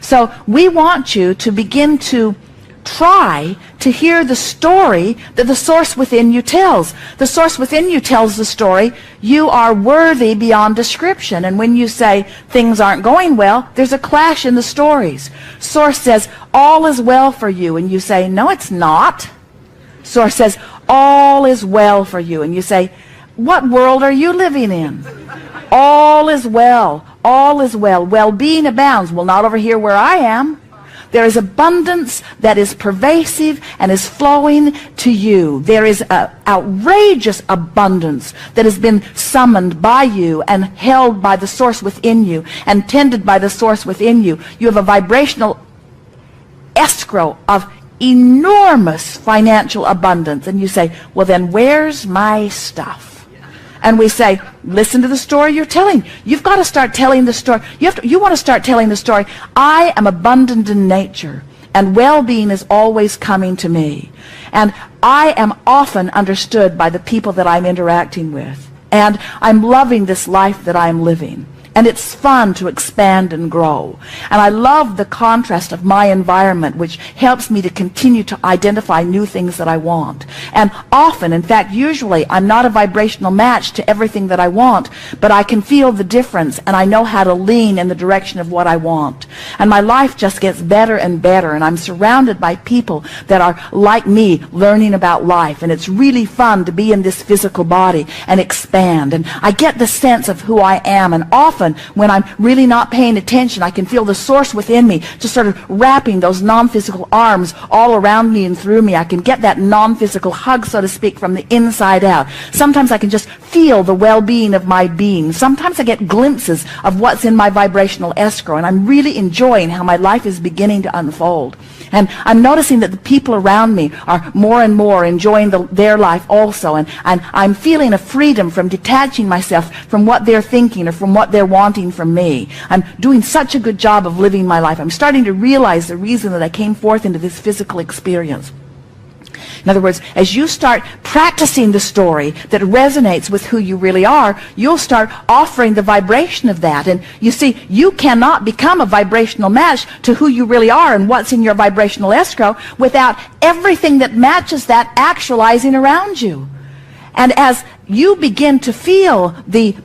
So we want you to begin to try to hear the story that the source within you tells. The source within you tells the story, you are worthy beyond description. And when you say things aren't going well, there's a clash in the stories. Source says, all is well for you. And you say, no, it's not. Source says, all is well for you. And you say, what world are you living in? All is well. All is well. Well-being abounds. Well, not over here where I am. There is abundance that is pervasive and is flowing to you. There is an outrageous abundance that has been summoned by you and held by the source within you and tended by the source within you. You have a vibrational escrow of enormous financial abundance. And you say, well, then where's my stuff? And we say, listen to the story you're telling. You've got to start telling the story. You want to start telling the story. I am abundant in nature, and well-being is always coming to me. And I am often understood by the people that I'm interacting with. And I'm loving this life that I'm living. And it's fun to expand and grow. And I love the contrast of my environment, which helps me to continue to identify new things that I want. And often, in fact, usually, I'm not a vibrational match to everything that I want, but I can feel the difference, and I know how to lean in the direction of what I want. And my life just gets better and better, and I'm surrounded by people that are like me, learning about life. And it's really fun to be in this physical body and expand. And I get the sense of who I am, and often, when I'm really not paying attention, I can feel the source within me just sort of wrapping those non-physical arms all around me and through me. I can get that non-physical hug, so to speak, from the inside out. Sometimes I can just feel the well-being of my being. Sometimes I get glimpses of what's in my vibrational escrow, and I'm really enjoying how my life is beginning to unfold. And I'm noticing that the people around me are more and more enjoying their life also. And I'm feeling a freedom from detaching myself from what they're thinking or from what they're wanting from me. I'm doing such a good job of living my life. I'm starting to realize the reason that I came forth into this physical experience. In other words, as you start practicing the story that resonates with who you really are, you'll start offering the vibration of that. And you see, you cannot become a vibrational match to who you really are and what's in your vibrational escrow without everything that matches that actualizing around you. And as you begin to feel the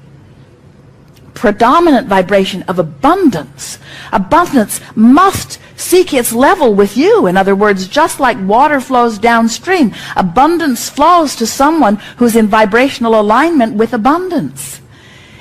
predominant vibration of abundance, abundance must seek its level with you. In other words, just like water flows downstream, abundance flows to someone who's in vibrational alignment with abundance.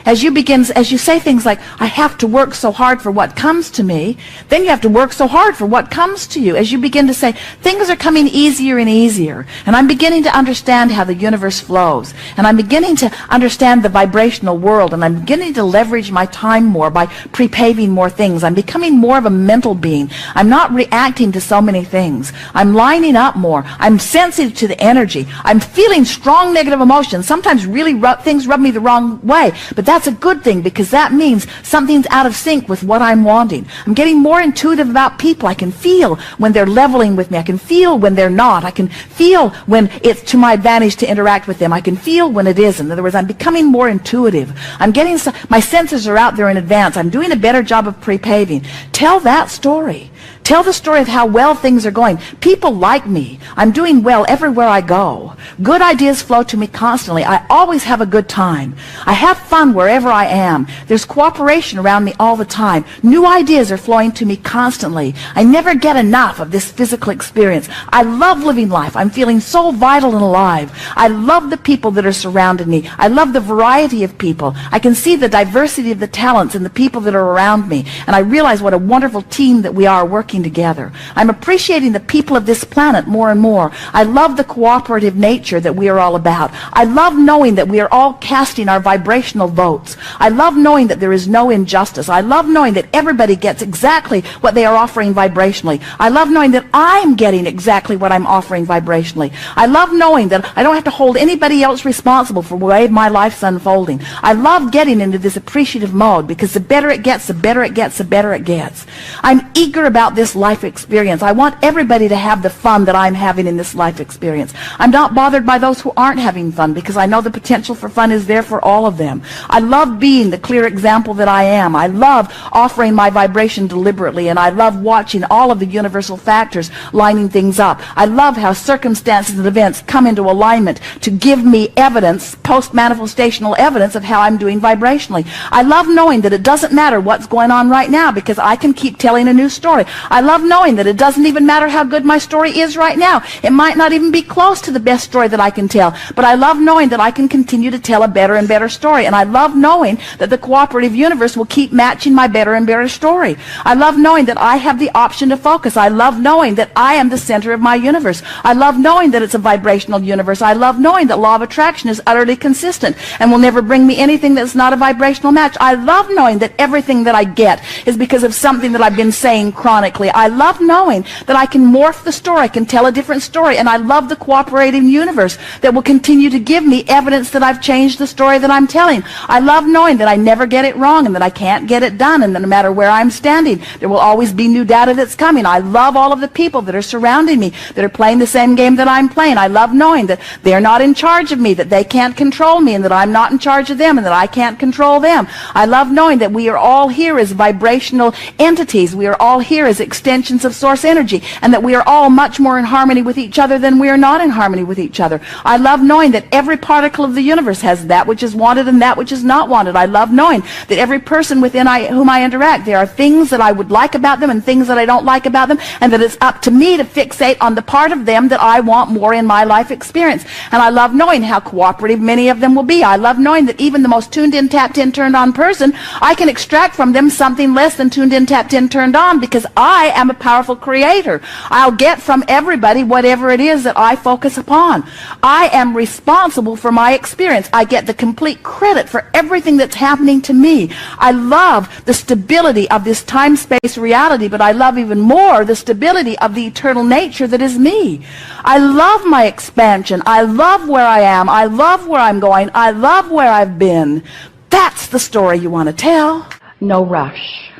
As you say things like, I have to work so hard for what comes to me, then you have to work so hard for what comes to you. As you begin to say, things are coming easier and easier, and I'm beginning to understand how the universe flows, and I'm beginning to understand the vibrational world, and I'm beginning to leverage my time more by pre-paving more things. I'm becoming more of a mental being. I'm not reacting to so many things. I'm lining up more. I'm sensitive to the energy. I'm feeling strong negative emotions. Sometimes really things rub me the wrong way, but that's a good thing, because that means something's out of sync with what I'm wanting. I'm getting more intuitive about people. I can feel when they're leveling with me. I can feel when they're not. I can feel when it's to my advantage to interact with them. I can feel when it isn't. In other words, I'm becoming more intuitive. My senses are out there in advance. I'm doing a better job of pre-paving. Tell that story. Tell the story of how well things are going. People like me. I'm doing well everywhere I go. Good ideas flow to me constantly. I always have a good time. I have fun wherever I am. There's cooperation around me all the time. New ideas are flowing to me constantly. I never get enough of this physical experience. I love living life. I'm feeling so vital and alive. I love the people that are surrounding me. I love the variety of people. I can see the diversity of the talents in the people that are around me. And I realize what a wonderful team that we are working together. I'm appreciating the people of this planet more and more. I love the cooperative nature that we are all about. I love knowing that we are all casting our vibrational votes. I love knowing that there is no injustice. I love knowing that everybody gets exactly what they are offering vibrationally. I love knowing that I'm getting exactly what I'm offering vibrationally. I love knowing that I don't have to hold anybody else responsible for the way my life's unfolding. I love getting into this appreciative mode, because the better it gets, the better it gets, the better it gets. I'm eager about this life experience. I want everybody to have the fun that I'm having in this life experience. I'm not bothered by those who aren't having fun, because I know the potential for fun is there for all of them. I I love being the clear example that I am. I love offering my vibration deliberately, and I love watching all of the universal factors lining things up. I love how circumstances and events come into alignment to give me evidence, post-manifestational evidence of how I'm doing vibrationally. I love knowing that it doesn't matter what's going on right now because I can keep telling a new story. I love knowing that it doesn't even matter how good my story is right now. It might not even be close to the best story that I can tell, but I love knowing that I can continue to tell a better and better story, and I love knowing that the cooperative universe will keep matching my better and better story. I love knowing that I have the option to focus. I love knowing that I am the center of my universe. I love knowing that it's a vibrational universe. I love knowing that law of attraction is utterly consistent and will never bring me anything that's not a vibrational match. I love knowing that everything that I get is because of something that I've been saying chronically. I love knowing that I can morph the story, I can tell a different story, and I love the cooperating universe that will continue to give me evidence that I've changed the story that I'm telling. I love knowing that I never get it wrong and that I can't get it done, and that no matter where I'm standing, there will always be new data that's coming. I love all of the people that are surrounding me, that are playing the same game that I'm playing. I love knowing that they're not in charge of me, that they can't control me, and that I'm not in charge of them, and that I can't control them. I love knowing that we are all here as vibrational entities. We are all here as extensions of source energy, and that we are all much more in harmony with each other than we are not in harmony with each other. I love knowing that every particle of the universe has that which is wanted and that which is not wanted. I love knowing that every person within whom I interact, there are things that I would like about them and things that I don't like about them, and that it's up to me to fixate on the part of them that I want more in my life experience. And I love knowing how cooperative many of them will be. I love knowing that even the most tuned in, tapped in, turned on person, I can extract from them something less than tuned in, tapped in, turned on, because I am a powerful creator. I'll get from everybody whatever it is that I focus upon. I am responsible for my experience. I get the complete credit for everything that's happening to me. I love the stability of this time-space reality, but I love even more the stability of the eternal nature that is me. I love my expansion. I love where I am. I love where I'm going. I love where I've been. That's the story you want to tell. No rush.